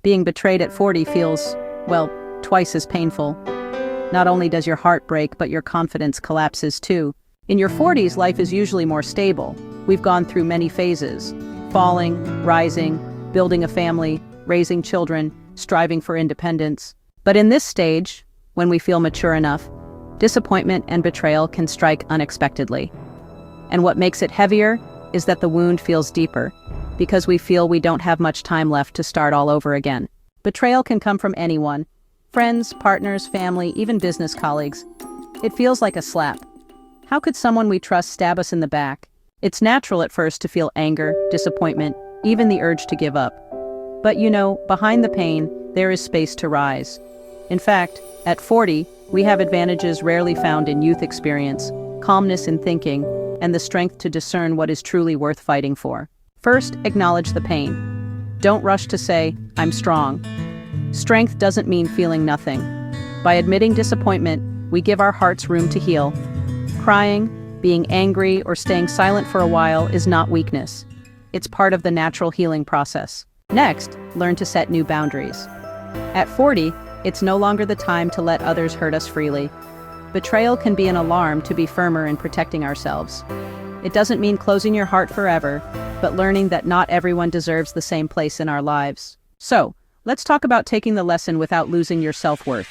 Being betrayed at 40 feels, well, twice as painful. Not only does your heart break, but your confidence collapses too. In your 40s, life is usually more stable. We've gone through many phases: falling, rising, building a family, raising children, striving for independence. But in this stage, when we feel mature enough, disappointment and betrayal can strike unexpectedly. And what makes it heavier is that the wound feels deeper, because we feel we don't have much time left to start all over again. Betrayal can come from anyone: friends, partners, family, even business colleagues. It feels like a slap. How could someone we trust stab us in the back? It's natural at first to feel anger, disappointment, even the urge to give up. But behind the pain, there is space to rise. In fact, at 40, we have advantages rarely found in youth experience: calmness in thinking, and the strength to discern what is truly worth fighting for. First, acknowledge the pain. Don't rush to say, "I'm strong." Strength doesn't mean feeling nothing. By admitting disappointment, we give our hearts room to heal. Crying, being angry, or staying silent for a while is not weakness. It's part of the natural healing process. Next, learn to set new boundaries. At 40, it's no longer the time to let others hurt us freely. Betrayal can be an alarm to be firmer in protecting ourselves. It doesn't mean closing your heart forever, but learning that not everyone deserves the same place in our lives. So, let's talk about taking the lesson without losing your self-worth.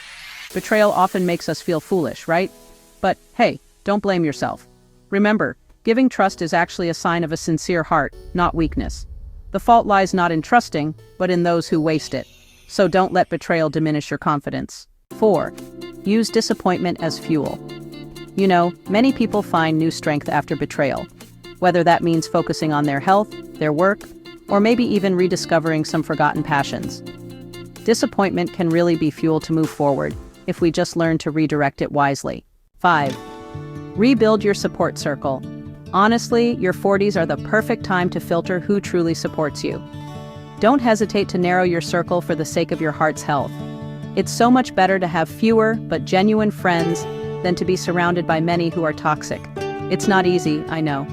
Betrayal often makes us feel foolish, right? But hey, don't blame yourself. Remember, giving trust is actually a sign of a sincere heart, not weakness. The fault lies not in trusting, but in those who waste it. So don't let betrayal diminish your confidence. 4. Use disappointment as fuel. Many people find new strength after betrayal, whether that means focusing on their health, their work, or maybe even rediscovering some forgotten passions. Disappointment can really be fuel to move forward if we just learn to redirect it wisely. 5. Rebuild your support circle. Honestly, your 40s are the perfect time to filter who truly supports you. Don't hesitate to narrow your circle for the sake of your heart's health. It's so much better to have fewer but genuine friends than to be surrounded by many who are toxic. It's not easy, I know.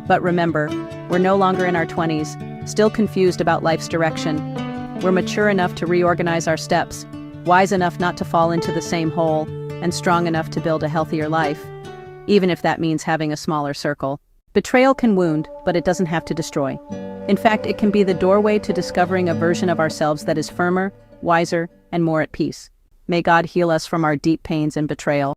But remember, we're no longer in our 20s, still confused about life's direction. We're mature enough to reorganize our steps, wise enough not to fall into the same hole, and strong enough to build a healthier life, even if that means having a smaller circle. Betrayal can wound, but it doesn't have to destroy. In fact, it can be the doorway to discovering a version of ourselves that is firmer, wiser, and more at peace. May God heal us from our deep pains and betrayal.